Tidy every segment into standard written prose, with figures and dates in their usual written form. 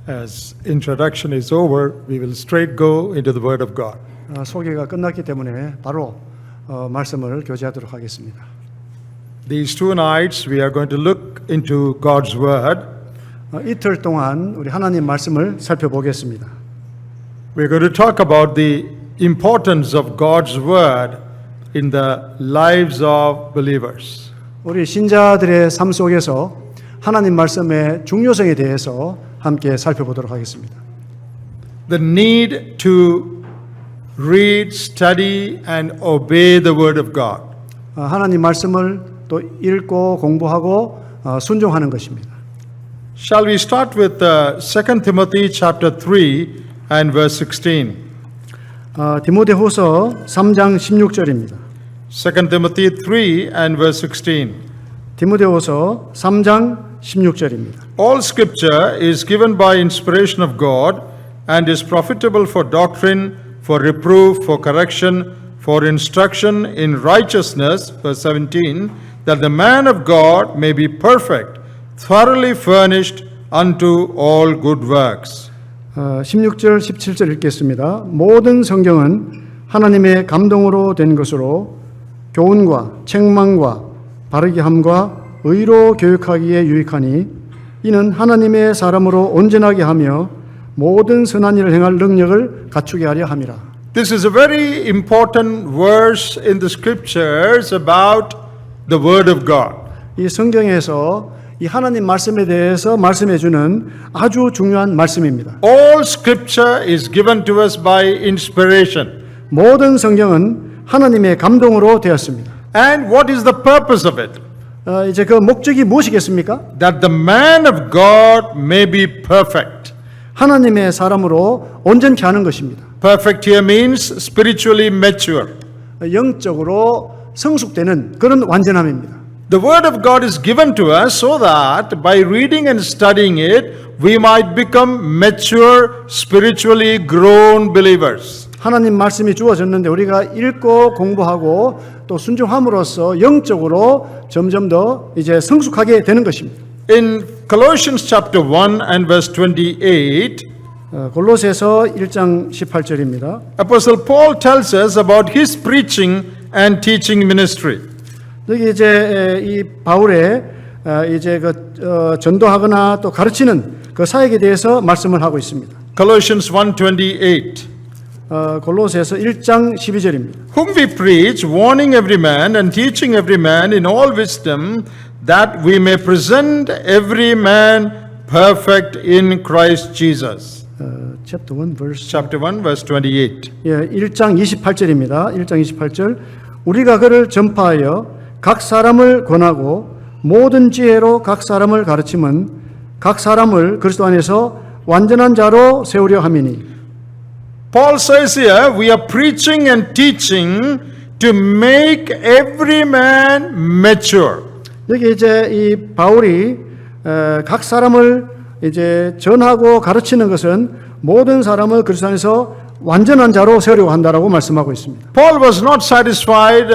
As introduction is over, we will straight go into the Word of God. 소개가 끝났기 때문에 바로 말씀을 교제하도록 하겠습니다. These 2 nights we are going to look into God's Word. 이틀 동안 우리 하나님 말씀을 살펴보겠습니다. We're going to talk about the importance of God's Word in the lives of believers. 우리 신자들의 삶 속에서 하나님 말씀의 중요성에 대해서 함께 살펴보도록 하겠습니다. The need to read, study, and obey the Word of God. 하나님 말씀을 또 읽고 공부하고 순종하는 것입니다. Shall we start with 2 Timothy chapter 3 and verse 16? 디모데후서 3장 16절입니다. 2 Timothy 3 and verse 16. 디모데후서 3장 16절입니다. All scripture is given by inspiration of God and is profitable for doctrine, for reproof, for correction, for instruction in righteousness, verse 17, that the man of God may be perfect, thoroughly furnished unto all good works. 16절, 17절 읽겠습니다. 모든 성경은 하나님의 감동으로 된 것으로 교훈과 책망과 바르게 함과 의로 교육하기에 유익하니 이는 하나님의 사람으로 온전하게 하며 모든 선한 일을 행할 능력을 갖추게 하려 함이라. This is a very important verse in the scriptures about the Word of God. 이 성경에서 이 하나님 말씀에 대해서 말씀해 주는 아주 중요한 말씀입니다. All scripture is given to us by inspiration. 모든 성경은 하나님의 감동으로 되었습니다. And what is the purpose of it? 이제 그 목적이 무엇이겠습니까? That the man of God may be perfect. 하나님의 사람으로 온전케 하는 것입니다. Perfect here means spiritually mature. 영적으로 성숙되는 그런 완전함입니다. The Word of God is given to us so that by reading and studying it, we might become mature, spiritually grown believers. 하나님 말씀이 주어졌는데 우리가 읽고 공부하고 또 순종함으로써 영적으로 점점 더 이제 성숙하게 되는 것입니다. In Colossians chapter 1 and verse 28, 골로새서 1장 18절입니다. Apostle Paul tells us about his preaching and teaching ministry. 여기 이제 이 바울의 이제 그 전도하거나 또 가르치는 그 사역에 대해서 말씀을 하고 있습니다. Colossians 1:28. 골로새서 1장 12절입니다. Whom we preach, warning every man and teaching every man in all wisdom, that we may present every man perfect in Christ Jesus. Chapter 1 verse Chapter 1 verse 28. 예, 1장 28절입니다. 1장 28절. 우리가 그를 전파하여 각 사람을 권하고 모든 지혜로 각 사람을 가르치면 각 사람을 그리스도 안에서 완전한 자로 세우려 함이니. Paul says here, we are preaching and teaching to make every man mature. 여기 이제 이 바울이 각 사람을 이제 전하고 가르치는 것은 모든 사람을 그리스도 안에서 완전한 자로 세우려고 한다라고 말씀하고 있습니다. Paul was not satisfied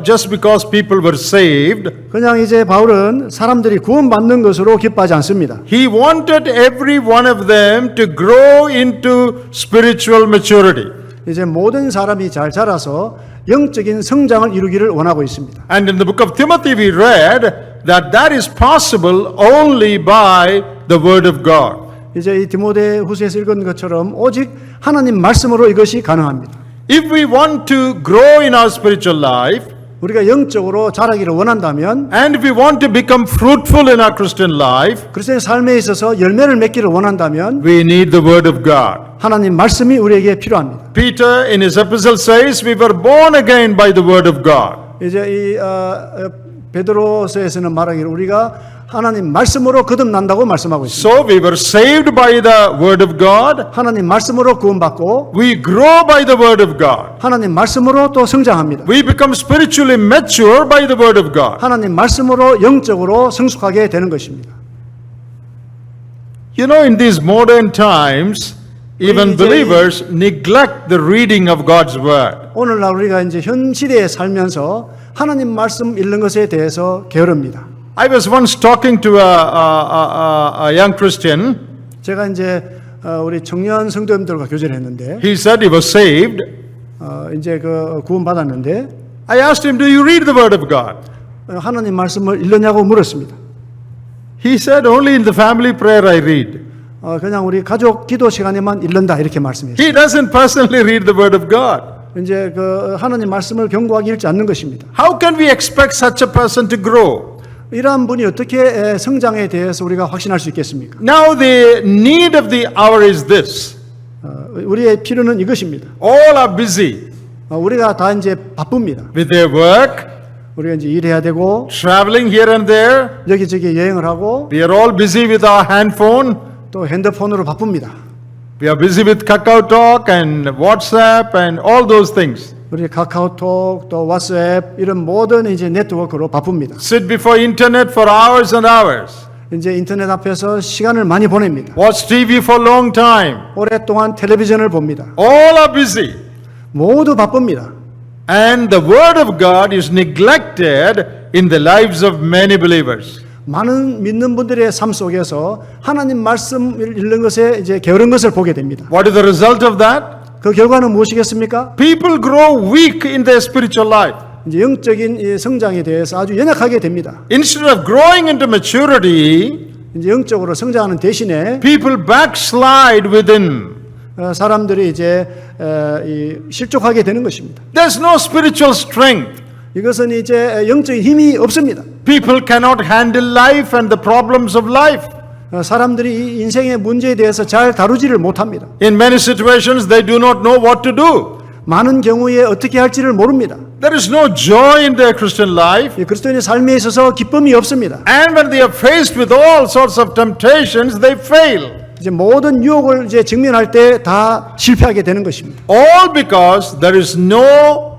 just because people were saved. 그냥 이제 바울은 사람들이 구원받는 것으로 기뻐하지 않습니다. He wanted every one of them to grow into spiritual maturity. 이제 모든 사람이 잘 자라서 영적인 성장을 이루기를 원하고 있습니다. And in the book of Timothy we read that is possible only by the word of God. 이제 이 디모데후서에서 읽은 것처럼 오직 하나님 말씀으로 이것이 가능합니다. If we want to grow in our spiritual life, 우리가 영적으로 자라기를 원한다면, and if we want to become fruitful in our Christian life, 그리스도의 삶에 있어서 열매를 맺기를 원한다면, we need the word of God. 하나님 말씀이 우리에게 필요합니다. Peter in his epistle says we were born again by the word of God. 이제 이 베드로서에서는 말하기를 우리가 하나님 말씀으로 거듭난다고 말씀하고 있습니다. So we were saved by the word of God. 하나님 말씀으로 구원받고 We grow by the word of God. 하나님 말씀으로 또 성장합니다. We become spiritually mature by the word of God. 하나님 말씀으로 영적으로 성숙하게 되는 것입니다. You know, in these modern times, even believers neglect the reading of God's word. 오늘날 우리가 이제 현 시대에 살면서 하나님 말씀 읽는 것에 대해서 게으릅니다. I was once talking to a young Christian. 제가 이제 우리 청년 성도님들과 교제를 했는데 He said he was saved. 이제 그 구원 받았는데 I asked him, do you read the word of God? 하나님 말씀을 읽느냐고 물었습니다. He said, only in the family prayer I read. 그냥 우리 가족 기도 시간에만 읽는다 이렇게 말씀했어요. He doesn't personally read the word of God. 이제 그 하나님 말씀을 견고하게 읽지 않는 것입니다. How can we expect such a person to grow? 이러한 분이 어떻게 성장에 대해서 우리가 확신할 수 있겠습니까? Now the need of the hour is this. 우리의 필요는 이것입니다. All are busy 우리가 다 이제 바쁩니다. with their work, 우리가 이제 일해야 되고 traveling here and there. 여기저기 여행을 하고 We are all busy with our handphone. 또 핸드폰으로 바쁩니다. We are busy with Kakao Talk and WhatsApp and all those things. 우리 카카오톡 또 왓츠앱 이런 모든 이제 네트워크로 바쁩니다. Sit before internet for hours and hours. 이제 인터넷 앞에서 시간을 많이 보냅니다. Watch TV for long time. 오랫동안 텔레비전을 봅니다. All are busy. 모두 바쁩니다. And the word of God is neglected in the lives of many believers. 많은 믿는 분들의 삶 속에서 하나님 말씀을 읽는 것에 이제 게으른 것을 보게 됩니다. What is the result of that? 그 결과는 무엇이겠습니까? People grow weak in their spiritual life. 이제 영적인 이 성장에 대해서 아주 연약하게 됩니다. Instead of growing into maturity, 이제 영적으로 성장하는 대신에 people backslide within. 사람들이 이제 실족하게 되는 것입니다. There's no spiritual strength. 이것은 이제 영적인 힘이 없습니다. People cannot handle life and the problems of life. 사람들이 이 인생의 문제에 대해서 잘 다루지를 못합니다. In many situations, they do not know what to do. 많은 경우에 어떻게 할지를 모릅니다. There is no joy in their Christian life. 이 그리스도인의 삶에 있어서 기쁨이 없습니다. And when they are faced with all sorts of temptations, they fail. 이제 모든 유혹을 이제 직면할 때 다 실패하게 되는 것입니다. All because there is no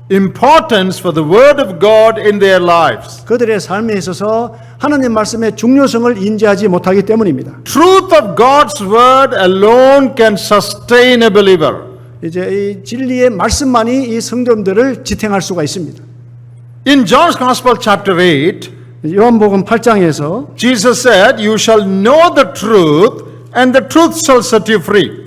importance for the word of God in their lives. 그들의 삶에 있어서 하나님 말씀의 중요성을 인지하지 못하기 때문입니다. Truth of God's word alone can sustain a believer. 이제 이 진리의 말씀만이 이 성도들을 지탱할 수가 있습니다. In John's Gospel chapter 8, 요한복음 8장에서 Jesus said, "You shall know the truth, and the truth shall set you free."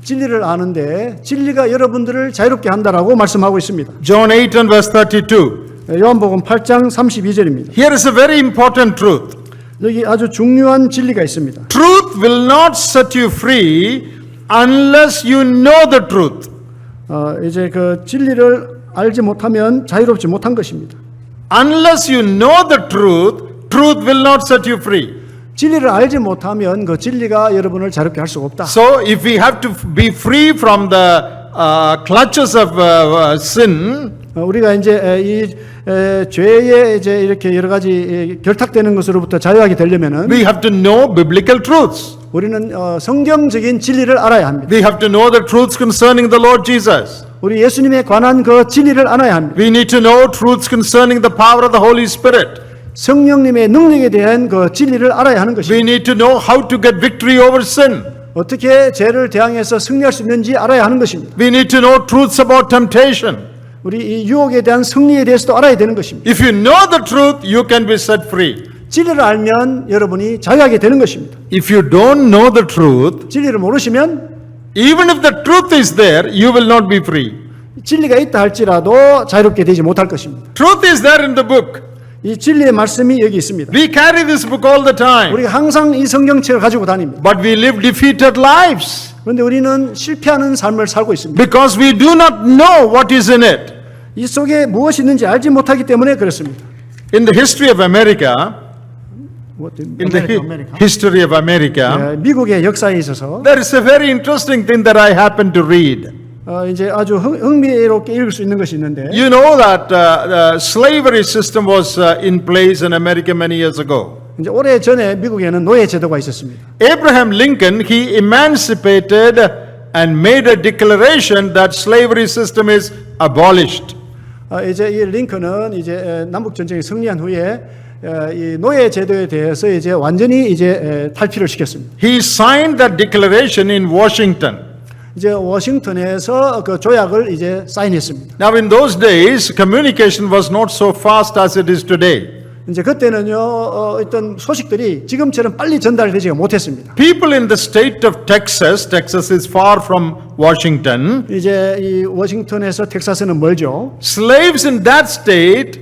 진리를 아는데 진리가 여러분들을 자유롭게 한다라고 말씀하고 있습니다. John 8 and verse 32. 요한복음 8장 32절입니다. Here is a very important truth. 여기 아주 중요한 진리가 있습니다. Truth will not set you free unless you know the truth. 이제 그 진리를 알지 못하면 자유롭지 못한 것입니다. Unless you know the truth, truth will not set you free. 진리를 알지 못하면 그 진리가 여러분을 자유롭게 할 수가 없다. So if we have to be free from the clutches of sin, 우리가 이제 이 죄에 이제 이렇게 여러 가지 결탁되는 것으로부터 자유하게 되려면은 we have to know biblical truths. 우리는 성경적인 진리를 알아야 합니다. We have to know the truths concerning the Lord Jesus. 우리 예수님에 관한 그 진리를 알아야 합니다. We need to know truths concerning the power of the Holy Spirit. 성령님의 능력에 대한 그 진리를 알아야 하는 We 것입니다. need to know how to get victory over sin. 어떻게 죄를 대항해서 승리할 수 있는지 알아야 하는 것입니다. We need to know truths about temptation. 우리 이 유혹에 대한 승리에 대해서도 알아야 되는 것입니다. If you know the truth, you can be set free. 진리를 알면 여러분이 자유하게 되는 것입니다. If you don't know the truth, 진리를 모르시면 even if the truth is there, you will not be free. 진리가 있다 할지라도 자유롭게 되지 못할 것입니다. Truth is there in the book. 이 진리의 말씀이 여기 있습니다. We carry this book all the time. 우리가 항상 이 성경책을 가지고 다닙니다. But we live defeated lives 그런데 우리는 실패하는 삶을 살고 있습니다. because we do not know what is in it. 이 속에 무엇이 있는지 알지 못하기 때문에 그렇습니다. In the history of America, in the history of America, 미국의 역사에 있어서 there is a very interesting thing that I happened to read. 이제 아주 흥미롭게 읽을 수 있는 것이 있는데 You know that the slavery system was in place in America many years ago. 이제 오래 전에 미국에는 노예 제도가 있었습니다. Abraham Lincoln, he emancipated and made a declaration that slavery system is abolished. 이제 이 링컨은 이제 남북 전쟁이 승리한 후에 이 노예 제도에 대해서 이제 완전히 이제 탈피를 시켰습니다. He signed that declaration in Washington. 이제 워싱턴에서 그 조약을 이제 사인했습니다. Now in those days, communication was not so fast as it is today. 이제 그때는요 어떤 소식들이 지금처럼 빨리 전달되지가 못했습니다. People in the state of Texas, Texas is far from Washington, 이제 이 워싱턴에서 텍사스는 멀죠. slaves in that state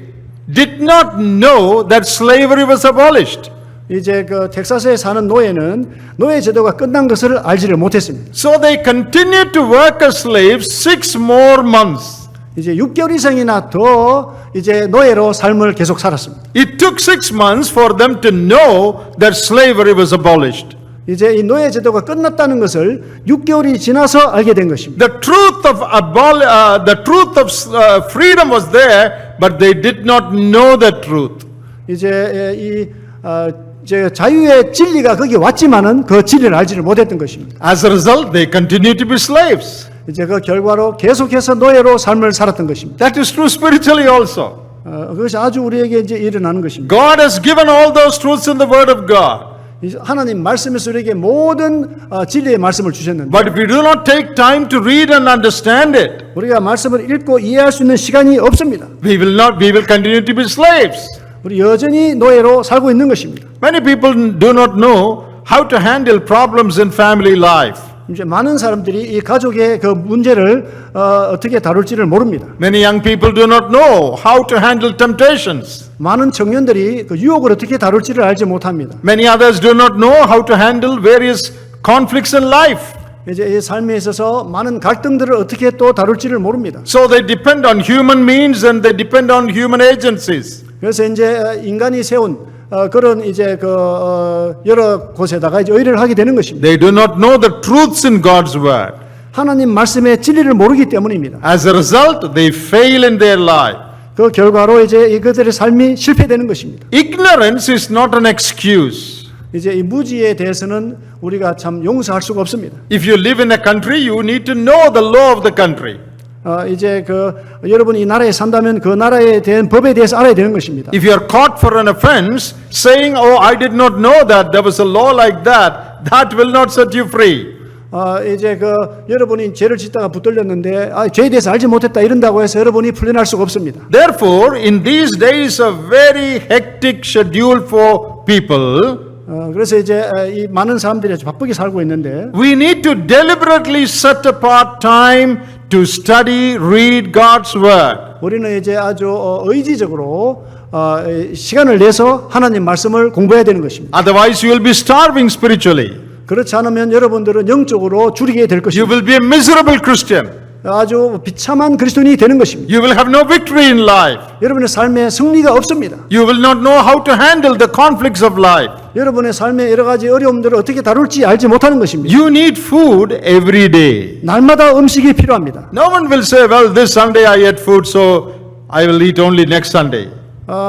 did not know that slavery was abolished. 이제 그 텍사스에 사는 노예는 노예 제도가 끝난 것을 알지를 못했습니다. So they continued to work as slaves 6 more months. 이제 6개월 이상이나 더 이제 노예로 삶을 계속 살았습니다. It took 6 months for them to know that slavery was abolished. 이제 이 노예 제도가 끝났다는 것을 6개월이 지나서 알게 된 것입니다. The truth of freedom was there, but they did not know the truth. 이제 이제 자유의 진리가 거기 왔지만은 그 진리를 알지를 못했던 것입니다. As a result, they continued to be slaves. 이제 그 결과로 계속해서 노예로 삶을 살았던 것입니다. That is true spiritually also. 그것이 아주 우리에게 이제 일어나는 것입니다. God has given all those truths in the Word of God. 하나님 말씀에서 우리에게 모든 진리의 말씀을 주셨는데 But if we do not take time to read and understand it, 우리가 말씀을 읽고 이해할 수 있는 시간이 없습니다. we will continue to be slaves. 우리 여전히 노예로 살고 있는 것입니다. Many people do not know how to handle problems in family life. 이제 많은 사람들이 이 가족의 그 문제를 어떻게 다룰지를 모릅니다. Many young people do not know how to handle temptations. 많은 청년들이 그 유혹을 어떻게 다룰지를 알지 못합니다. Many others do not know how to handle various conflicts in life. 이제 이 삶에 있어서 많은 갈등들을 어떻게 또 다룰지를 모릅니다. So they depend on human means and they depend on human agencies. 그래서 이제 인간이 세운 그런 이제 여러 곳에다가 이제 의뢰를 하게 되는 것입니다. They do not know the truths in God's word. 하나님 말씀의 진리를 모르기 때문입니다. As a result, they fail in their life. 그 결과로 이제 이것들의 삶이 실패되는 것입니다. Ignorance is not an excuse. 이제 이 무지에 대해서는 우리가 참 용서할 수가 없습니다. If you live in a country, you need to know the law of the country. 이제 여러분이 이 나라에 산다면 그 나라에 대한 법에 대해서 알아야 되는 것입니다. If you are caught for an offense, saying, "Oh, I did not know that there was a law like that," that will not set you free. 이제 여러분이 죄를 짓다가 붙들렸는데 죄에 대해서 알지 못했다 이런다고 해서 여러분이 풀려날 수가 없습니다. Therefore, in these days of very hectic schedule for people, 그래서 이제 이 많은 사람들이 아주 바쁘게 살고 있는데 we need to deliberately set apart time to study, read God's word. 우리는 이제 아주 의지적으로 시간을 내서 하나님 말씀을 공부해야 되는 것입니다. Otherwise, you will be starving spiritually. 그렇지 않으면 여러분들은 영적으로 줄이게 될 You 것입니다. will be a miserable Christian. 아주 비참한 그리스도인이 되는 것입니다. You will have no victory in life. 여러분의 삶에 승리가 없습니다. You will not know how to handle the conflicts of life. 여러분의 삶의 여러 가지 어려움들을 어떻게 다룰지 알지 못하는 것입니다. You need food every day. 날마다 음식이 필요합니다. No one will say, "Well, this Sunday I ate food, so I will eat only next Sunday."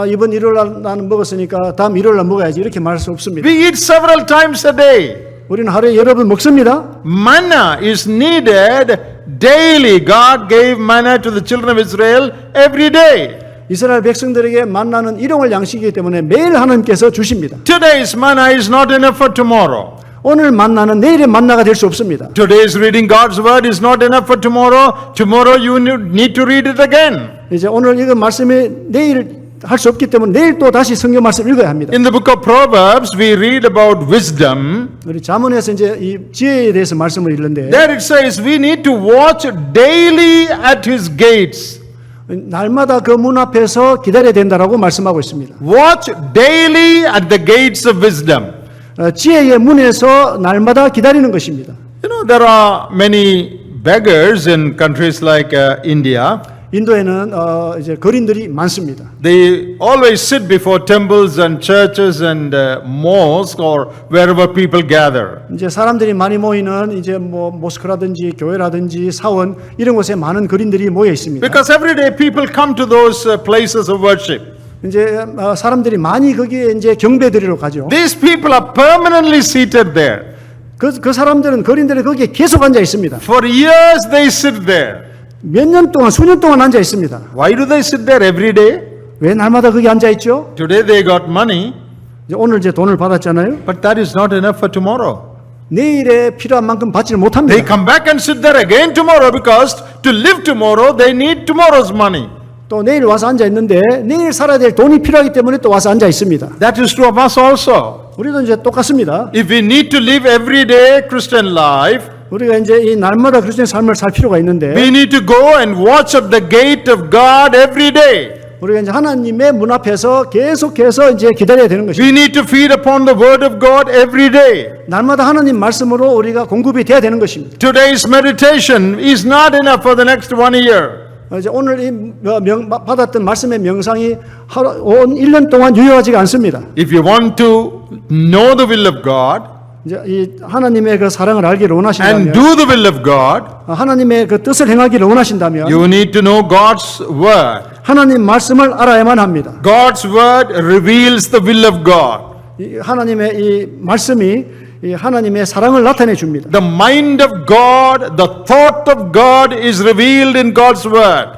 이번 일요일 날 나는 먹었으니까 다음 일요일 날 먹어야지 이렇게 말할 수 없습니다. We eat several times a day. 우리는 하루에 여러 번 먹습니다. Manna is needed daily. God gave manna to the children of Israel every day. 이스라엘 백성들에게 만나는 일용할 양식이기 때문에 매일 하나님께서 주십니다. Today's manna is not enough for tomorrow. 오늘 만나는 내일의 만나가 될 수 없습니다. Today's reading God's word is not enough for tomorrow. Tomorrow you need to read it again. 이제 오늘 읽은 말씀이 내일 할 수 없기 때문에 내일 또 다시 성경 말씀 읽어야 합니다. In the book of Proverbs, we read about wisdom. 우리 잠언에서 이제 이 지혜에 대해서 말씀을 읽는데 There it says we need to watch daily at his gates. 날마다 그 문 앞에서 기다려야 된다라고 말씀하고 있습니다. Watch daily at the gates of wisdom. 지혜의 문에서 날마다 기다리는 것입니다. You know, there are many beggars in countries like India. 인도에는 이제 거린들이 많습니다. They always sit before temples and churches and mosques or wherever people gather. 이제 사람들이 많이 모이는 이제 뭐 모스크라든지 교회라든지 사원 이런 곳에 많은 거린들이 모여 있습니다. Because every day people come to those places of worship. 이제 사람들이 많이 거기에 이제 경배드리러 가죠. These people are permanently seated there. 그 사람들은 거린들이 거기에 계속 앉아 있습니다. For years they sit there. 몇 년 동안 수년 동안 앉아 있습니다. Why do they sit there every day? 왜 날마다 거기 앉아 있죠? Today they got money, 이제 오늘 이제 돈을 받았잖아요. but that is not enough for tomorrow. 내일에 필요한 만큼 받지를 못합니다. They come back and sit there again tomorrow because to live tomorrow they need tomorrow's money. 또 내일 와서 앉아 있는데 내일 살아야 될 돈이 필요하기 때문에 또 와서 앉아 있습니다. That is true of us also. 우리도 이제 똑같습니다. If we need to live everyday Christian life, 우리가 이제 이 날마다 그리스도의 삶을 살 필요가 있는데 we need to go and watch at the gate of God every day. 우리가 이제 하나님의 문 앞에서 계속해서 이제 기다려야 되는 것입니다. We need to feed upon the word of God every day. 날마다 하나님 말씀으로 우리가 공급이 돼야 되는 것입니다. Today's meditation is not enough for the next 1 year. 이제 오늘 이 받았던 말씀의 명상이 온 1년 동안 유효하지가 않습니다. If you want to know the will of God 이제 이 하나님의 그 사랑을 알기를 and 원하신다면, do the will of God, 하나님의 그 뜻을 행하기를 원하신다면, you need to know God's word. 하나님 말씀을 알아야만 합니다. God's word reveals the will of God. 이 하나님의 이 말씀이 이 하나님의 사랑을 나타내 줍니다. The mind of God, the thought of God is revealed in God's word.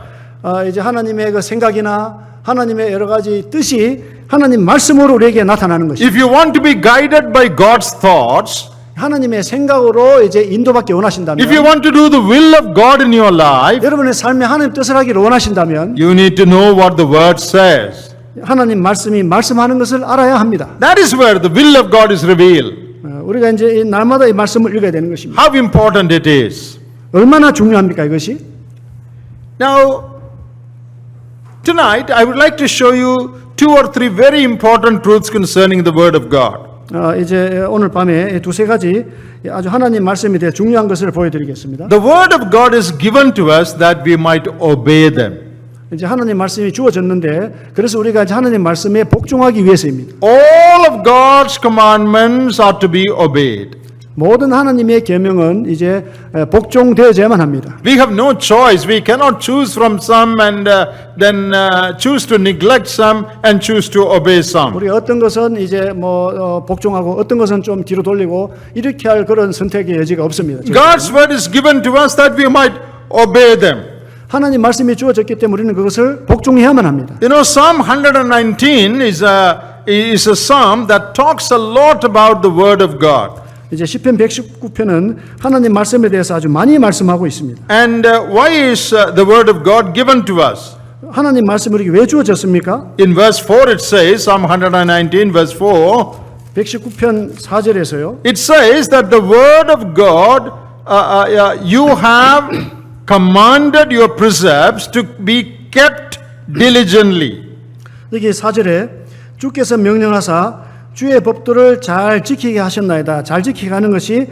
이제 하나님의 그 생각이나 하나님의 여러 가지 뜻이 하나님 말씀으로 우리에게 나타나는 것입니다. If you want to be guided by God's thoughts, 하나님의 생각으로 이제 인도받기 if you 원하신다면, want to do the will of God in your life, 여러분의 삶에 하나님 뜻을 하기를 원하신다면 you need to know what the word says. 하나님 말씀이 말씀하는 것을 알아야 합니다. That is where the will of God is revealed. 우리가 이제 이 날마다 이 말씀을 읽어야 되는 것입니다. How important it is. 얼마나 중요합니까 이것이? Now, tonight I would like to show you 2 or 3 very important truths concerning the word of God. 이제 오늘 밤에 두세 가지 아주 하나님 말씀에 대해 중요한 것을 보여드리겠습니다. The word of God is given to us that we might obey them. 이제 하나님 말씀이 주어졌는데 그래서 우리가 이제 하나님 말씀에 복종하기 위해서입니다. All of God's commandments are to be obeyed. 모든 하나님의 계명은 이제 복종되어야만 합니다. We have no choice. We cannot choose from some and then choose to neglect some and choose to obey some. 우리 어떤 것은 이제 복종하고 어떤 것은 좀 뒤로 돌리고 이렇게 할 그런 선택의 여지가 없습니다. God's word is given to us that we might obey them. 하나님 말씀이 주어졌기 때문에 우리는 그것을 복종해야만 합니다. You know, Psalm 119 is a psalm that talks a lot about the word of God. 이제 시편 119편은 하나님 말씀에 대해서 아주 많이 말씀하고 있습니다. And why is the word of God given to us? 하나님 말씀이 우리에게 왜 주어졌습니까? In verse 4 it says, Psalm 119 verse 4, 119편 4절에서요. it says that the word of God, you have commanded your precepts to be kept diligently. 여기 4절에 주께서 명령하사 주의 법도를 잘 지키게 하셨나이다. 잘 지키게 하는 것이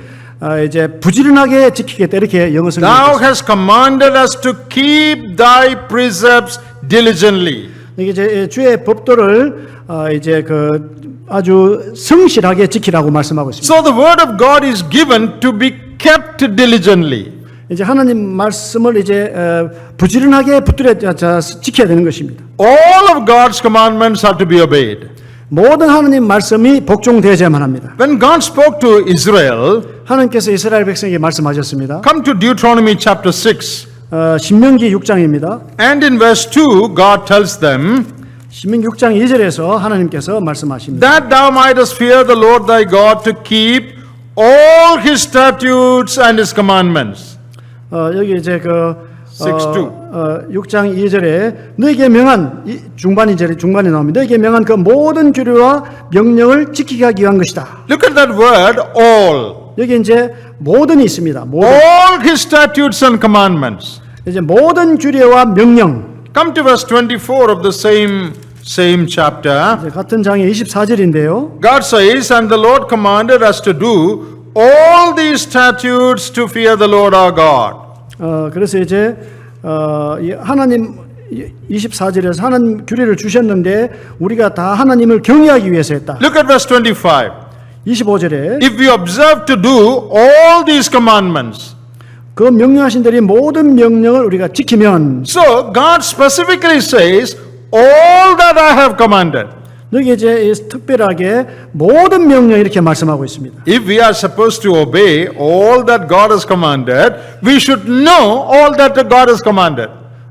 이제 부지런하게 지키겠다 이렇게 영어 성경에 Thou 있습니다. hast commanded us to keep thy precepts diligently. 이게 이제 주의 법도를 이제 그 아주 성실하게 지키라고 말씀하고 있습니다. So the word of God is given to be kept diligently. 이제 하나님 말씀을 이제 부지런하게 붙들어 지켜야 되는 것입니다. All of God's commandments are to be obeyed. 모든 하나님 말씀이 복종되어야만 합니다. When God spoke to Israel, 하나님께서 이스라엘 백성에게 말씀하셨습니다. come to Deuteronomy chapter 6. 신명기 6장입니다. And in verse 2, God tells them, 신명기 6장 2절에서 하나님께서 말씀하십니다. that thou mightest fear the Lord thy God to keep all his statutes and his commandments. 여기 이제 그 6장 2절에 너에게 명한 중반에 나옵니다. 너에게 명한 그 모든 규례와 명령을 지키게 하기 위한 것이다. Look at that word, all. 여기 이제 모든이 있습니다. 모든. All his statutes and commandments. 이제 모든 규례와 명령. Come to verse 24 of the same chapter. 이제 같은 장의 24절인데요. God says, and the Lord commanded us to do all these statutes to fear the Lord our God. 그래서 이제 이 하나님 24절에서 하나님 규례를 주셨는데 우리가 다 하나님을 경외하기 위해서 했다. Look at verse 25. 25절에 If we observe to do all these commandments. 그 명령하신 대로 모든 명령을 우리가 지키면 So God specifically says, all that I have commanded. 여기 이제 특별하게 모든 명령 이렇게 말씀하고 있습니다. If we are supposed to obey all that God has commanded, we should know all that God has commanded.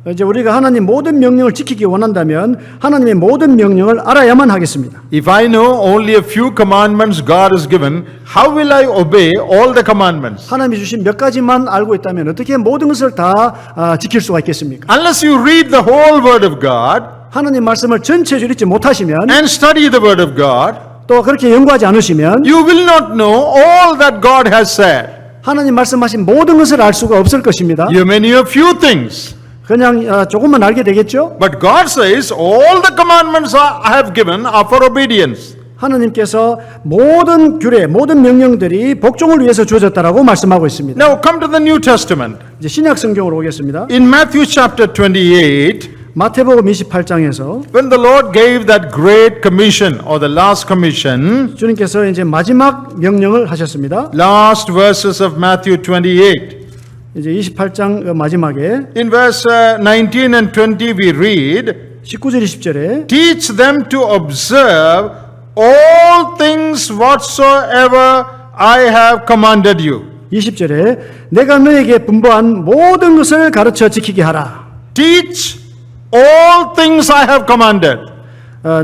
이제 우리가 하나님 모든 명령을 지키기 원한다면 하나님의 모든 명령을 알아야만 하겠습니다. If I know only a few commandments God has given, how will I obey all the commandments? 하나님이 주신 몇 가지만 알고 있다면 어떻게 모든 것을 다 지킬 수가 있겠습니까? Unless you read the whole Word of God 하나님 말씀을 전체적으로 읽지 못하시면 and study the Word of God, 또 그렇게 연구하지 않으시면 you will not know all that God has said. 하나님 말씀하신 모든 것을 알 수가 없을 것입니다. You may know a few things, 그냥 조금만 알게 되겠죠? but God says all the commandments I have given are for obedience. 하나님께서 모든 규례, 모든 명령들이 복종을 위해서 주어졌다라고 말씀하고 있습니다. Now come to the New Testament. 이제 신약 성경으로 오겠습니다. In Matthew chapter 28, 마태복음 28장에서 when the Lord gave that great commission or the last commission, 주님께서 이제 마지막 명령을 하셨습니다. last verses of Matthew 28. 이제 28장 마지막에 In verse 19 and 20 we read, 19절 20절에 teach them to observe all things whatsoever I have commanded you. 20절에 내가 너에게 분부한 모든 것을 가르쳐 지키게 하라. Teach all things I have commanded.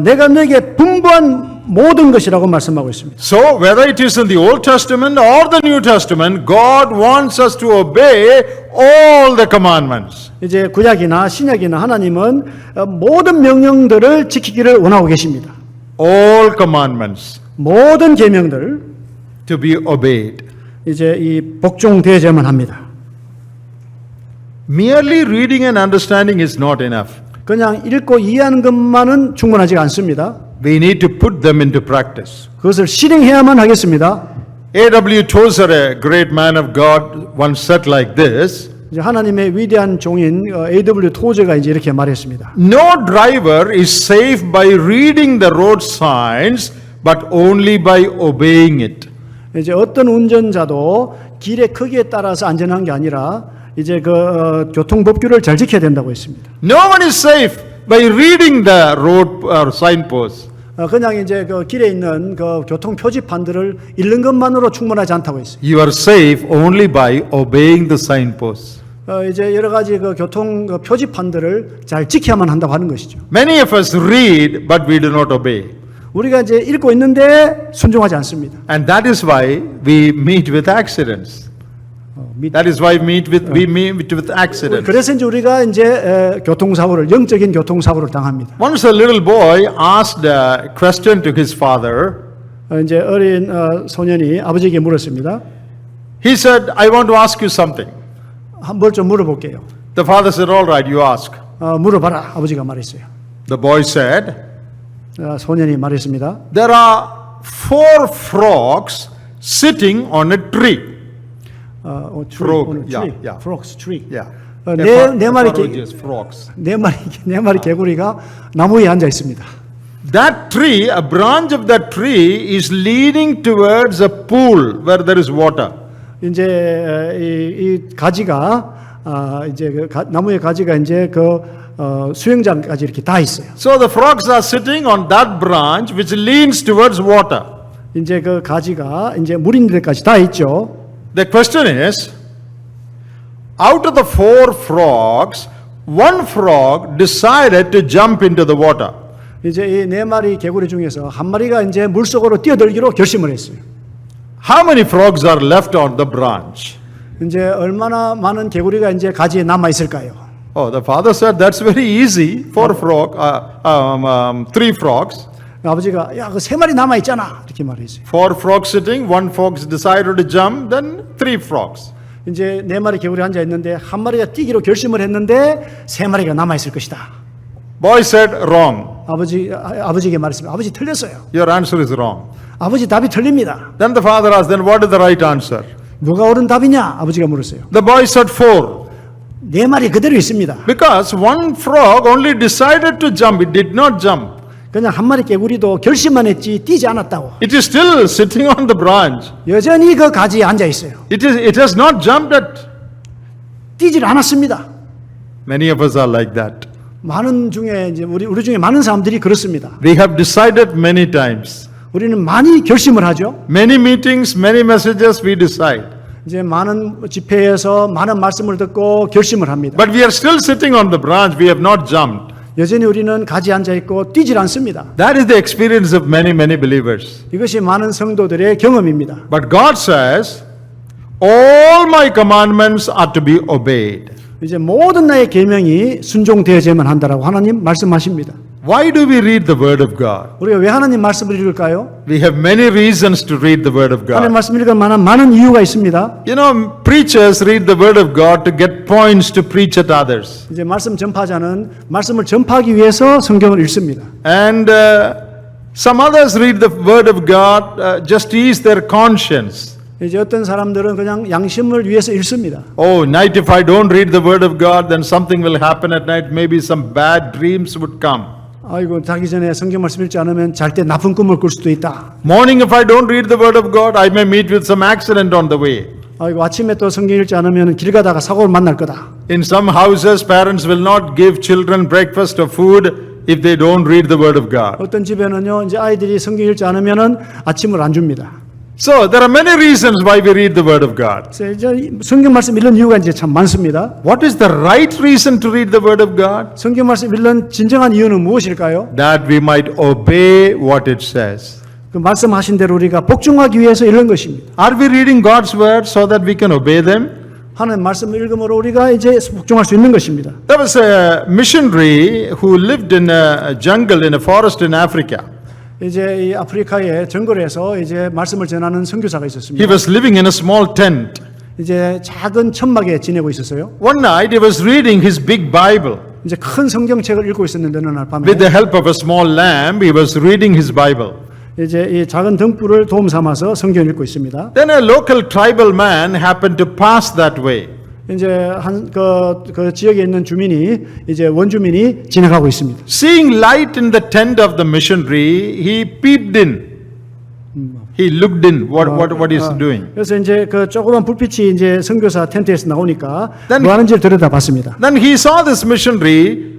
내가 너에게 분부한 모든 것이라고 말씀하고 있습니다. So whether it is in the Old Testament or the New Testament, God wants us to obey all the commandments. 이제 구약이나 신약이나 하나님은 모든 명령들을 지키기를 원하고 계십니다. All commandments 모든 계명들 to be obeyed. 이제 이 복종되어야만 합니다. Merely reading and understanding is not enough. 그냥 읽고 이해하는 것만은 충분하지 않습니다. We need to put them into practice. 그것을 실행해야만 하겠습니다. A.W. Tozer, a great man of God, once said like this, 이제 하나님의 위대한 종인 A.W. 토저가 이제 이렇게 말했습니다. no driver is safe by reading the road signs, but only by obeying it. 이제 어떤 운전자도 길의 크기에 따라서 안전한 게 아니라 이제 교통법규를 잘 지켜야 된다고 했습니다. No one is safe by reading the road signposts. 그냥 이제 그 길에 있는 그 교통 표지판들을 읽는 것만으로 충분하지 않다고 했어요. You are safe only by obeying the signposts. 이제 여러 가지 그 교통 그 표지판들을 잘 지켜야만 한다고 하는 것이죠. Many of us read, but we do not obey. 우리가 이제 읽고 있는데 순종하지 않습니다. And that is why we meet with accidents. That is why we meet with accidents. 그래서 이제 우리가 이제 교통사고를 영적인 교통사고를 당합니다. Once a little boy asked a question to his father. 이제 어린 소년이 아버지에게 물었습니다. He said, I want to ask you something. 뭘 좀 물어볼게요. The father said, all right, you ask. 물어봐라. 아버지가 말했어요. The boy said, 소년이 말했습니다. there are 4 frogs sitting on a tree. Frog, yeah. Frogs, tree. Yeah. 네 마리 frogs. 네 마리 개구리가 나무 위에 앉아 있습니다. That tree, a branch of that tree is leading towards a pool where there is water. 이제 이 가지가 이제 나무의 가지가 이제 수영장까지 이렇게 다 있어요. So the frogs are sitting on that branch which leans towards water. 이제 그 가지가 이제 물 있는 데까지 다 있죠. The question is, out of the 4 frogs, 1 frog decided to jump into the water. 이제 이 4마리 개구리 중에서 한 마리가 이제 물 속으로 뛰어들기로 결심을 했어요. How many frogs are left on the branch? 이제 얼마나 많은 개구리가 이제 가지에 남아 있을까요? Oh, the father said that's very easy. 3 frogs. 아버지가 야, 그 3마리 남아 있잖아. 이렇게 말했어요. 4 frogs sitting, 1 frog decided to jump, then 3 frogs. 이제 4마리 개구리 앉아 있는데 한 마리가 뛰기로 결심을 했는데 3마리가 남아 있을 것이다. Boy said wrong. 아버지에게 말했습니다. 아버지 틀렸어요. Your answer is wrong. 아버지 답이 틀립니다. Then the father asked, then what is the right answer? 누가 옳은 답이냐? 아버지가 물었어요. The boy said 4. 4마리 그대로 있습니다. Because 1 frog only decided to jump, it did not jump. 그냥 한 마리 개구리도 결심만 했지 뛰지 않았다고. It is still sitting on the branch. 여전히 그 가지에 앉아 있어요. It has not jumped at. 뛰질 않았습니다. Many of us are like that. 많은 중에 이제 우리 중에 많은 사람들이 그렇습니다. We have decided many times. 우리는 많이 결심을 하죠. Many meetings, many messages we decide. 이제 많은 집회에서 많은 말씀을 듣고 결심을 합니다. But we are still sitting on the branch. We have not jumped. 여전히 우리는 가지 앉아 있고 뛰질 않습니다. That is the experience of many, many believers. 이것이 많은 성도들의 경험입니다. But God says, all my commandments are to be obeyed. 이제 모든 나의 계명이 순종되어야만 한다라고 하나님 말씀하십니다. Why do we read the Word of God? 우리가 왜 하나님 말씀을 읽을까요? We have many reasons to read the Word of 하나님 God. 말씀 읽을 만한 많은 이유가 있습니다. You know, preachers read the Word of God to get points to preach at others. 이제 말씀 전파자는 말씀을 전파하기 위해서 성경을 읽습니다. And some others read the Word of God just to ease their conscience. 이제 어떤 사람들은 그냥 양심을 위해서 읽습니다. Oh, night if I don't read the Word of God, then something will happen at night. Maybe some bad dreams would come. 아이고 자기 전에 성경 말씀 읽지 않으면 잘 때 나쁜 꿈을 꿀 수도 있다. Morning if I don't read the Word of God, I may meet with some accident on the way. 아이고 아침에 또 성경 읽지 않으면 길 가다가 사고를 만날 거다. In some houses, parents will not give children breakfast or food if they don't read the Word of God. 어떤 집에는요 이제 아이들이 성경 읽지 않으면은 아침을 안 줍니다. So there are many reasons why we read the Word of God. 그래서 이제 성경 말씀 읽는 이유가 이제 참 많습니다. What is the right reason to read the Word of God? 성경 말씀 읽는 진정한 이유는 무엇일까요? That we might obey what it says. 그 말씀하신 대로 우리가 복종하기 위해서 읽는 것입니다. Are we reading God's Word so that we can obey them? 하나님 말씀을 읽음으로 우리가 이제 복종할 수 있는 것입니다. There was a missionary who lived in a jungle in a forest in Africa. 이제 이 아프리카의 정글에서 이제 말씀을 전하는 선교사가 He 있었습니다. was living in a small tent. 이제 작은 천막에 지내고 있었어요. One night he was reading his big Bible. 이제 큰 성경책을 읽고 있었는데 어느 날 밤에 With the help of a small lamp, he was reading his Bible. 이제 이 작은 등불을 도움 삼아서 성경을 읽고 있습니다. Then a local tribal man happened to pass that way. 이제 그 지역에 있는 주민이 이제 원주민이 지나가고 있습니다. Seeing light in the tent of the missionary, he peeped in. He looked in what he's doing. 그래서 이제 그 조그만 불빛이 이제 선교사 텐트에서 나오니까 Then- 뭐 하는지를 들여다봤습니다. Then he saw this missionary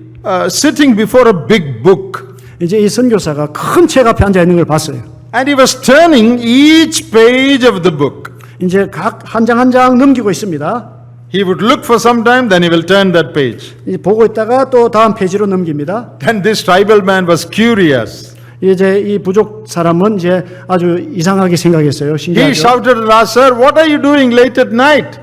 sitting before a big book. 이제 이 선교사가 큰 책 앞에 앉아 있는 걸 봤어요. And he was turning each page of the book. 이제 각 한 장 한 장 넘기고 있습니다. He would look for some time, then he will turn that page. 이제 보고 있다가 또 다음 페이지로 넘깁니다. Then this tribal man was curious. 이제 이 부족 사람은 이제 아주 이상하게 생각했어요. He 신기하죠. shouted and asked, "Sir, what are you doing late at night?"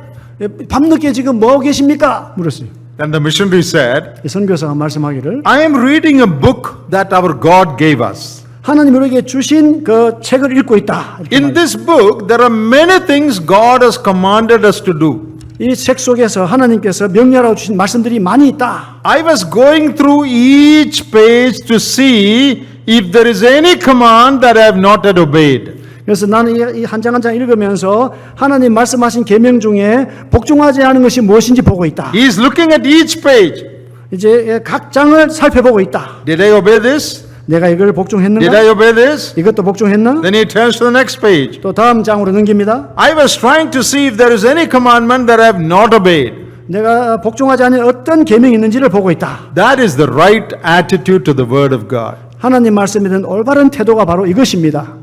밤늦게 지금 뭐 하고 계십니까? 물었어요. Then the missionary said, 이 선교사가 말씀하기를 "I am reading a book that our God gave us. 하나님 우리에게 주신 그 책을 읽고 있다. 이렇게 In this book, there are many things God has commanded us to do. 이 책 속에서 하나님께서 명령하고 주신 말씀들이 많이 있다. I was going through each page to see if there is any command that I have not yet obeyed." 그래서 나는 이 한 장 한 장 읽으면서 하나님 말씀하신 계명 중에 복종하지 않은 것이 무엇인지 보고 있다. He is looking at each page. 이제 각 장을 살펴보고 있다. Did I obey this? 내가 이걸 Did 복종했는가? I obey this? 이것도 복종했나? Then he turns to the next page. 또 다음 장으로 넘깁니다. I was trying to see if there is any commandment that I have not obeyed. 내가 복종하지 않은 어떤 계명이 있는지를 보고 있다. That is the right attitude to the Word of God. 하나님 말씀에 대한 올바른 태도가 바로 이것입니다.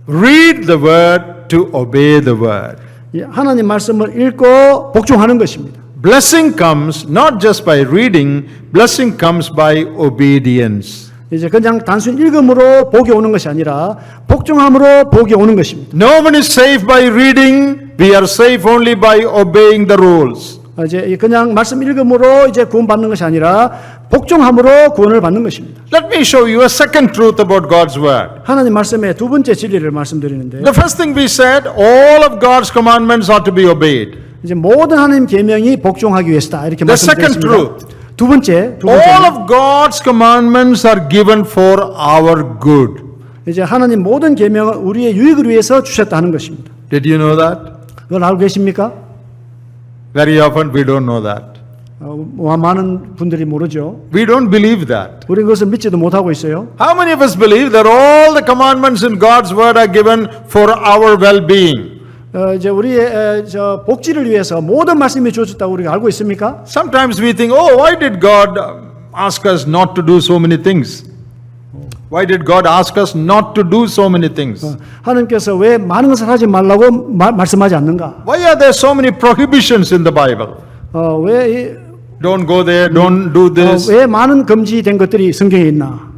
Read the Word to obey the Word. 이 하나님 말씀을 읽고 복종하는 것입니다. Blessing comes not just by reading, blessing comes by obedience. 이제 그냥 단순 읽음으로 복이 오는 것이 아니라 복종함으로 복이 오는 것입니다. No one is saved by reading, we are saved only by obeying the rules. 이제 그냥 말씀 읽음으로 이제 구원받는 것이 아니라 복종함으로 구원을 받는 것입니다. Let me show you a second truth about God's Word. 하나님 말씀의 두 번째 진리를 말씀드리는데 The first thing we said, all of God's commandments are to be obeyed. 이제 모든 하나님 계명이 복종하기 위해서다 이렇게 The second 말씀드렸습니다. truth. 두 번째 All of God's commandments are given for our good. 이제 하나님 모든 계명은 우리의 유익을 위해서 주셨다는 것입니다. Did you know that? 그걸 알고 계십니까? Very often we don't know that. 많은 분들이 모르죠. We don't believe that. 우리는 그것을 믿지도 못하고 있어요. How many of us believe that all the commandments in God's Word are given for our well-being? 이제 우리의 저 복지를 위해서 모든 말씀이 주어졌다고 우리가 알고 있습니까? Sometimes we think, oh, why did God ask us not to do so many things? Why did God ask us not to do so many things? 하나님께서 왜 많은 것을 하지 말라고 말씀하지 않는가? Why are there so many prohibitions in the Bible? 왜 Don't go there, don't do this. 왜 많은 금지된 것들이 성경에 있나?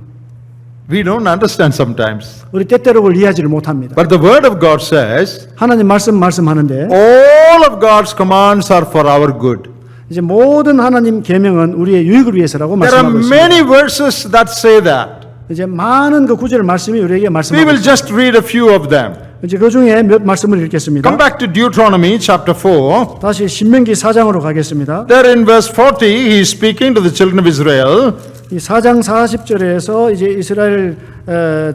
We don't understand sometimes. 우리 때때로 그걸 이해하지를 못합니다. But the word of God says, 하나님 말씀하는데 all of God's commands are for our good. 이제 모든 하나님 계명은 우리의 유익을 위해서라고 There are 말씀하고 있습니다. many verses that say that. 이제 많은 그 구절 말씀이 우리에게 We 말씀하고 will 있습니다. just read a few of them. 이제 그 중에 몇 말씀을 읽겠습니다. Come back to Deuteronomy chapter 4. 다시 신명기 4장으로 가겠습니다. There in verse 40, he is speaking to the children of Israel. 이 4장 40절에서 이제 이스라엘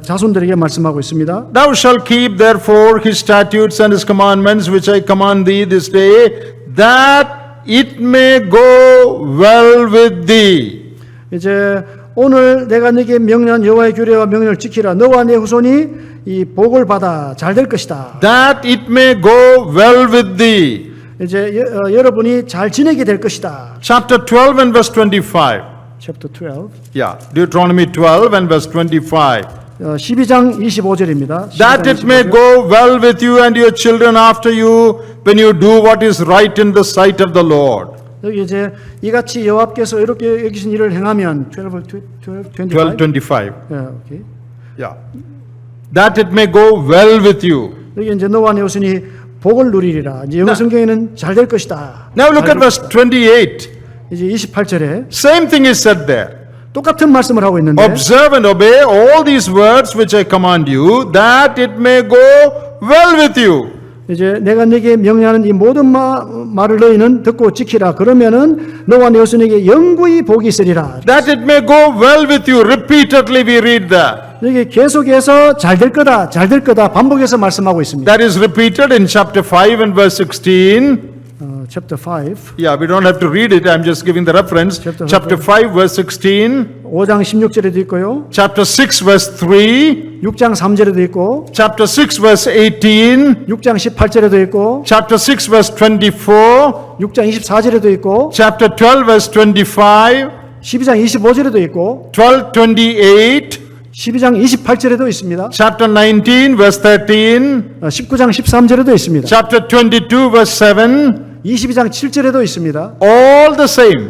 자손들에게 말씀하고 있습니다. Thou shalt keep therefore his statutes and his commandments which I command thee this day, that it may go well with thee. 이제 오늘 내가 네게 명령한 여호와의 규례와 명령을 지키라. 너와 네 후손이 이 복을 받아 잘 될 것이다. That it may go well with thee. 이제 여러분이 잘 지내게 될 것이다. Chapter 12 and verse 25. Chapter 12. Yeah, Deuteronomy 12 and verse 25. 12장 25절입니다. That it may go well with you and your children after you when you do what is right in the sight of the Lord. 여기 이제 이같이 여호와께서 이렇게 여기신 일을 행하면 12, 12:25. 오케이. Yeah. That it may go well with you. 여기 이제 너와 네 후손이 복을 누리리라. 이제 영어 성경에는 잘 될 것이다. Now look at verse 28. 이제 28절에 Same thing is said there. 똑같은 말씀을 하고 있는데 Observe and obey all these words which I command you, that it may go well with you. 이제 내가 네게 명령하는 이 모든 말을 너희는 듣고 지키라. 그러면은 너와 네 후손에게 영구히 복이 있으리라. That it may go well with you. Repeatedly we read that. 여기 계속해서 잘 될 거다, 잘 될 거다 반복해서 말씀하고 있습니다. That is repeated in chapter 5 and verse 16. Chapter 5, Yeah, we don't have to read it. I'm just giving the reference. Chapter 5 verse 16. 5장 16절에도 있고요. Chapter 6 verse 3. 6장 3절에도 있고, Chapter 6 verse 18. 6장 18절에도 있고, Chapter 6 verse 24. 6장 24절에도 있고, Chapter 12 verse 25. 12장 25절에도 있고, 12:28. 12장 28절에도 있습니다. Chapter 19 verse 13. 19장 13절에도 있습니다. Chapter 22 verse 7. 22장 7절에도 있습니다. All the same.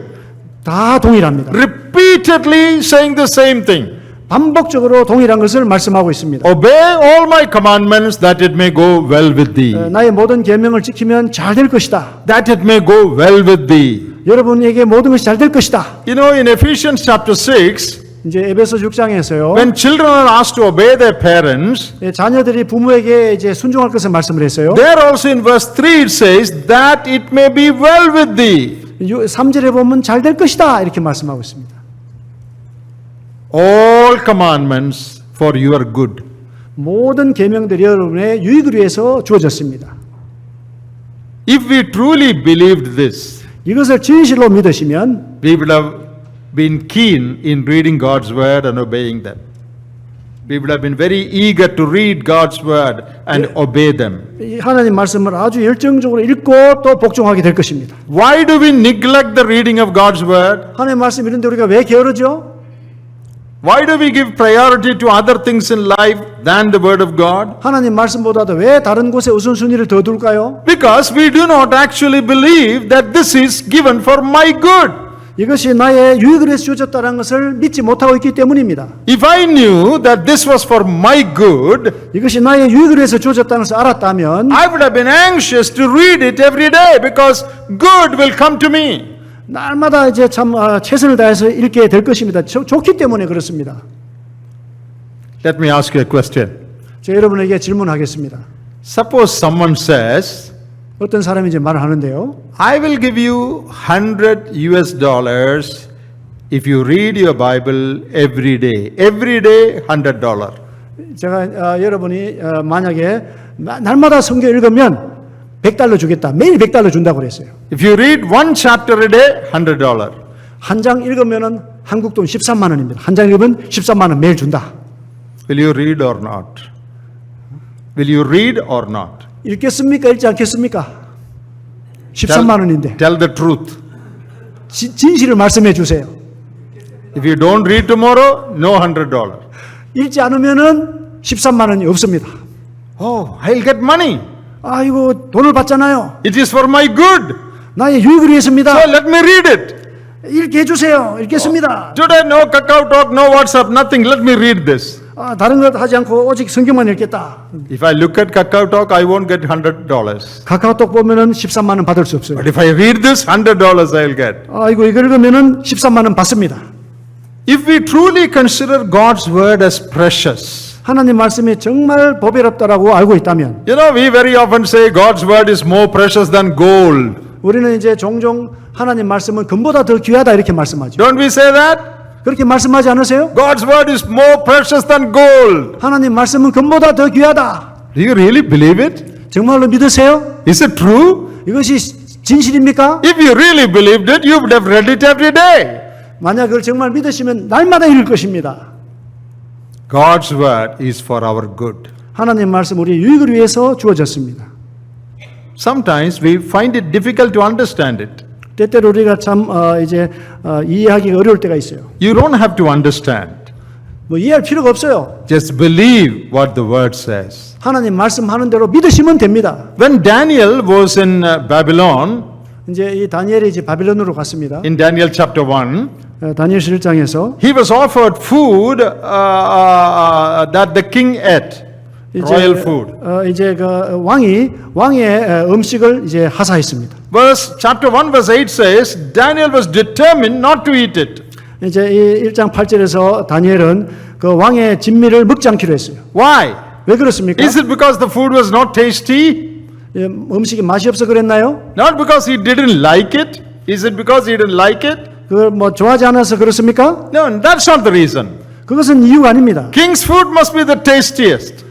다 동일합니다. Repeatedly saying the same thing. 반복적으로 동일한 것을 말씀하고 있습니다. Obey all my commandments that it may go well with thee. 나의 모든 계명을 지키면 잘 될 것이다. That it may go well with thee. 여러분에게 모든 것이 잘 될 것이다. You know, in Ephesians chapter 6, 이제 에베소 6장에서요. when children are asked to obey their parents, 자녀들이 부모에게 이제 순종할 것을 말씀을 했어요. there also in verse 3 it says, that it may be well with thee. 3절에 보면 잘 될 것이다 이렇게 말씀하고 있습니다. All commandments for your good. 모든 계명들이 여러분의 유익을 위해서 주어졌습니다. If we truly believed this, 이것을 진실로 믿으시면 we would have been keen in reading God's word and obeying them. We would have been very eager to read God's word and obey them. 이 하나님 말씀을 아주 열정적으로 읽고 또 복종하게 될 것입니다. Why do we neglect the reading of God's word? 하나님 말씀 이런데 우리가 왜 게으르죠? Why do we give priority to other things in life than the word of God? 하나님 말씀보다도 왜 다른 곳에 우선순위를 더 둘까요? Because we do not actually believe that this is given for my good. 이것이 나의 유익을 위해서 주어졌다는 것을 믿지 못하고 있기 때문입니다. If I knew that this was for my good, 이것이 나의 유익을 위해서 주어졌다는 것을 알았다면 I would have been anxious to read it every day because good will come to me. 날마다 이제 참 최선을 다해서 읽게 될 것입니다. 좋기 때문에 그렇습니다. Let me ask you a question. 제가 여러분에게 질문하겠습니다. Suppose someone says, 어떤 사람이 이제 말을 하는데요. I will give you $100 if you read your Bible every day. Every day $100. 제가 여러분이 만약에 날마다 성경 읽으면 $100 주겠다. 매일 $100 준다고 그랬어요. If you read one chapter a day, $100. 한 장 읽으면은 한국 돈 13만 원입니다. 한 장 읽으면 13만 원 매일 준다. Will you read or not? Will you read or not? 읽겠습니까? 읽지 않겠습니까? 13만 원인데. Tell the truth. 진실을 말씀해 주세요. If you don't read tomorrow, no $100. 읽지 않으면은 13만 원이 없습니다. Oh, I'll get money. 아이고 돈을 받잖아요. It is for my good. 나의 유익을 위해서입니다. So let me read it. 읽게 해주세요. 읽겠습니다. Today no KakaoTalk, no WhatsApp, nothing. Let me read this. 다른 것 하지 않고 오직 성경만 읽겠다. If I look at KakaoTalk, I won't get $100. 카카오톡 보면은 13만 원 받을 수 없어요. But if I read this, $100 I'll get. 이거 읽으면은 13만 원 받습니다. If we truly consider God's word as precious, 하나님 말씀이 정말 보배롭다라고 알고 있다면, you know, we very often say God's word is more precious than gold. 우리는 이제 종종 하나님 말씀은 금보다 더 귀하다 이렇게 말씀하죠. Don't we say that? 그렇게 말씀하지 않으세요? God's word is more precious than gold. 하나님 말씀은 금보다 더 귀하다. Do you really believe it? 정말로 믿으세요? Is it true? 이것이 진실입니까? If you really believed it, you would have read it every day. 만약 그걸 정말 믿으시면 날마다 읽을 것입니다. God's word is for our good. 하나님 말씀 우리의 유익을 위해서 주어졌습니다. Sometimes we find it difficult to understand it. 때때로 우리가 참 이해하기가 어려울 때가 있어요. You don't have to understand. 뭐 이해할 필요가 없어요. Just believe what the word says. 하나님 말씀하는 대로 믿으시면 됩니다. When Daniel was in Babylon, 이제 이 다니엘이 이제 바빌론으로 갔습니다. in Daniel chapter 1, 다니엘서 1장에서 he was offered food that the king ate, royal food. 이제 그 왕의 음식을 이제 하사했습니다. Chapter 1 verse 8 says, Daniel was determined not to eat it. 이제 이 1장 8절에서 다니엘은 그 왕의 진미를 먹지 않기로 했어요. Why? 왜 그렇습니까? Is it because the food was not tasty? 음식이 맛이 없어 그랬나요? Not because he didn't like it? Is it because he didn't like it? 그걸 뭐 좋아하지 않아서 그렇습니까? No, that's not the reason. 그것은 이유가 아닙니다. King's food must be the tastiest.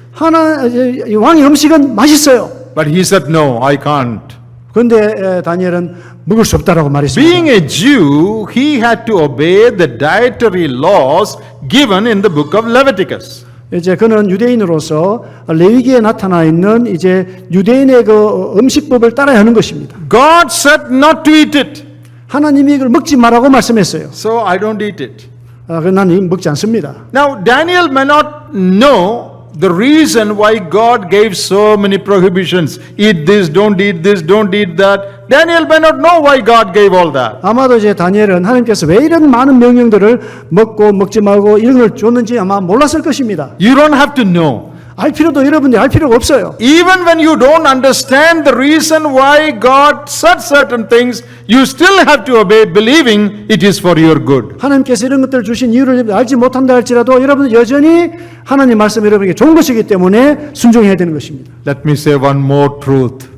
이 왕의 음식은 맛있어요. But he said, no, I can't. 그런데 다니엘은 먹을 수 없다라고 말했습니다. Being a Jew, he had to obey the dietary laws given in the book of Leviticus. 이제 그는 유대인으로서 레위기에 나타나 있는 이제 유대인의 그 음식법을 따라야 하는 것입니다. God said not to eat it. 하나님이 이걸 먹지 말라고 말씀했어요. So I don't eat it. 그래서 나는 먹지 않습니다. Now, Daniel may not know the reason why God gave so many prohibitions. Eat this, don't eat this, don't eat that. Daniel may not know why God gave all that. 아마도 이제 다니엘은 하나님께서 왜 이런 많은 명령들을 먹고 먹지 말고 이런 걸 줬는지 아마 몰랐을 것입니다. You don't have to know. 알 필요도 여러분들이 알 필요가 없어요. Even when you don't understand the reason why God said certain things, you still have to obey, believing it is for your good. 하나님께서 이런 것들을 주신 이유를 알지 못한다 할지라도 여러분은 여전히 하나님 말씀이 여러분에게 좋은 것이기 때문에 순종해야 되는 것입니다. Let me say one more truth.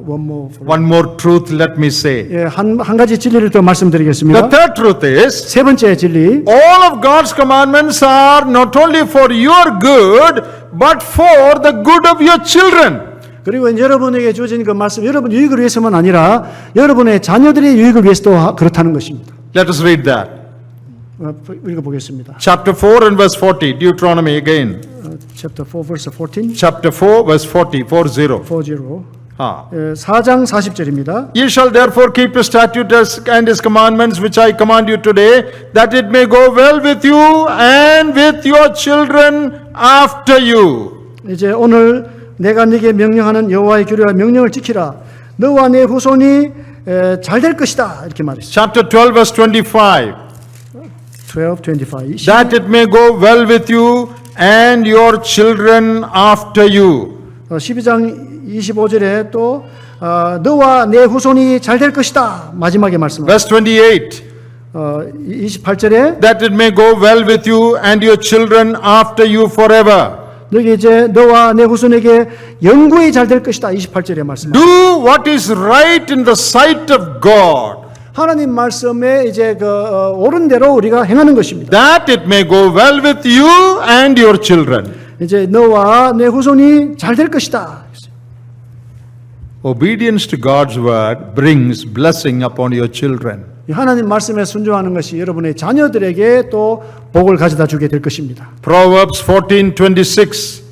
one more. One more truth, let me say. 예, 한 가지 진리를 또 The 말씀드리겠습니다. third truth is, 세 번째 진리. all of God's commandments are not only for your good, but for the good of your children. 그리고 이제 여러분에게 주어진 그 말씀, 여러분 유익을 위해서만 아니라 여러분의 자녀들의 유익을 위해서도 그렇다는 것입니다. Let us read that. 읽어보겠습니다. Chapter 4 and verse 40, Deuteronomy again. Chapter 4, verse 14. Chapter 4, verse 40, 40. 40. 4장 40절입니다. Ye shall therefore keep his statutes and his commandments which I command you today, that it may go well with you and with your children after you. 이제 오늘 내가 네게 명령하는 여호와의 규례와 명령을 지키라. 너와 내 후손이 잘 될 것이다. 이렇게 말했어요. Chapter 12 verse 25. 12:25. That it may go well with you and your children after you. 12장 25절에 또 너와 내 후손이 잘 될 것이다. 마지막에 말씀합니다. Verse 28. 28절에 That it may go well with you and your children after you forever. 여기 이제 너와 내 후손에게 영구히 잘 될 것이다. 28절에 말씀합니다. Do what is right in the sight of God, 하나님 말씀에 이제 옳은 대로 우리가 행하는 것입니다. that it may go well with you and your children. 이제 너와 내 후손이 잘 될 것이다. Obedience to God's word brings blessing upon your children. 하나님 말씀에 순종하는 것이 여러분의 자녀들에게 또 복을 가져다 주게 될 것입니다. Proverbs 14:26.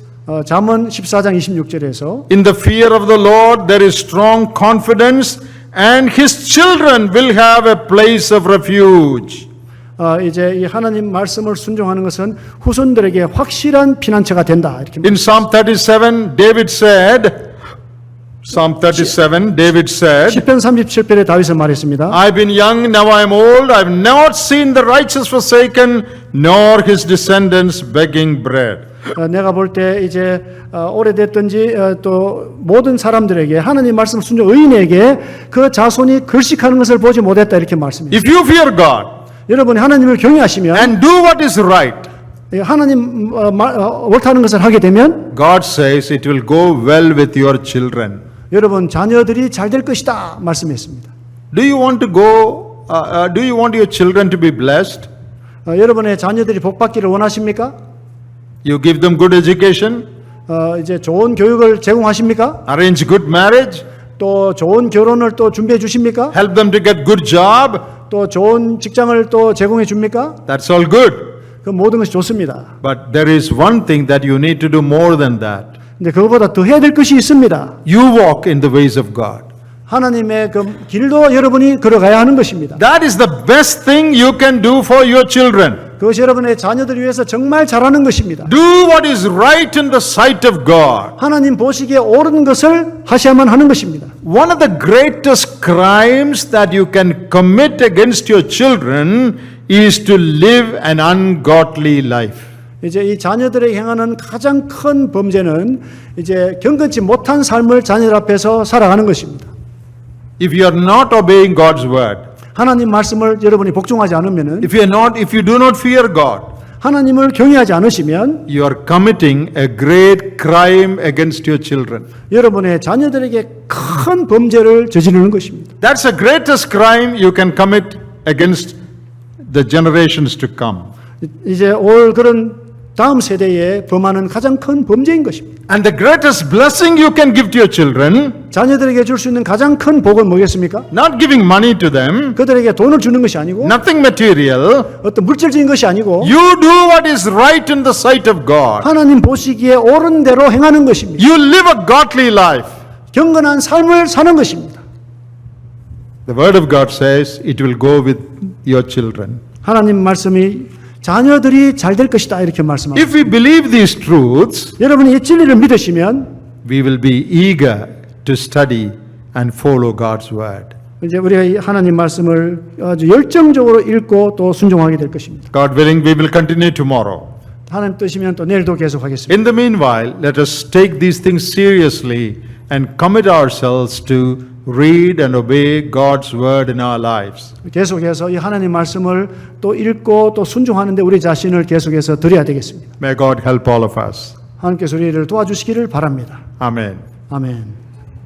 잠언 14장 26절에서 In the fear of the Lord there is strong confidence, and his children will have a place of refuge. 이제 이 하나님 말씀을 순종하는 것은 후손들에게 확실한 피난처가 된다. 이렇게 In Psalm 37, David said, 시편 37편에 다윗은 말했습니다. I've been young, now I am old. I've not seen the righteous forsaken, nor his descendants begging bread. 내가 볼 때 이제 오래됐든지 또 모든 사람들에게 하나님 말씀 순종 의인에게 그 자손이 글식하는 것을 보지 못했다 이렇게 말씀합니다. If you fear God 여러분이 하나님을 경외하시면 and do what is right, 하나님 옳다는 것을 하게 되면 God says it will go well with your children. 여러분 자녀들이 잘 될 것이다 말씀했습니다. Do you want to go? Do you want your children to be blessed? 여러분의 자녀들이 복받기를 원하십니까? You give them good education, 이제 좋은 교육을 제공하십니까? arrange good marriage, 또 좋은 결혼을 또 준비해 주십니까? help them to get good job. 또 좋은 직장을 또 제공해 줍니까? That's all good. 그 모든 것이 좋습니다. But there is one thing that you need to do more than that. 근데 그것보다 더 해야 될 것이 있습니다. You walk in the ways of God. 하나님의 그 길도 여러분이 걸어가야 하는 것입니다. That is the best thing you can do for your children. 그것이 여러분의 자녀들을 위해서 정말 잘하는 것입니다. Do what is right in the sight of God. 하나님 보시기에 옳은 것을 하셔야만 하는 것입니다. One of the greatest crimes that you can commit against your children is to live an ungodly life. 이제 이 자녀들에게 행하는 가장 큰 범죄는 이제 경건치 못한 삶을 자녀들 앞에서 살아가는 것입니다. If you are not obeying God's word, 하나님 말씀을 여러분이 복종하지 않으면은 if you do not fear God, 하나님을 경외하지 않으시면 you are committing a great crime against your children. 여러분의 자녀들에게 큰 범죄를 저지르는 것입니다. That's the greatest crime you can commit against the generations to come. 이제 올 그런 다음 세대에 범하는 가장 큰 범죄인 것입니다. And the greatest blessing you can give to your children, 자녀들에게 줄 수 있는 가장 큰 복은 뭐겠습니까? not giving money to them, 그들에게 돈을 주는 것이 아니고 nothing material. 어떤 물질적인 것이 아니고 You do what is right in the sight of God. 하나님 보시기에 옳은 대로 행하는 것입니다. You live a godly life. 경건한 삶을 사는 것입니다. The word of God says it will go with your children. 하나님 말씀이 자녀들이 잘 될 것이다 이렇게 말씀합니다. If we believe these truths, 여러분이 이 진리를 믿으시면 we will be eager to study and follow God's word. 이제 우리가 이 하나님 말씀을 아주 열정적으로 읽고 또 순종하게 될 것입니다. God willing, we will continue tomorrow. 하나님 뜻이면 또 내일도 계속하겠습니다. In the meanwhile, let us take these things seriously and commit ourselves to read and obey God's word in our lives. 계속해서 이 하나님 말씀을 또 읽고 또 순종하는데 우리 자신을 계속해서 드려야 되겠습니다. May God help all of us. 하나님께서 우리를 도와주시기를 바랍니다. Amen. 아멘.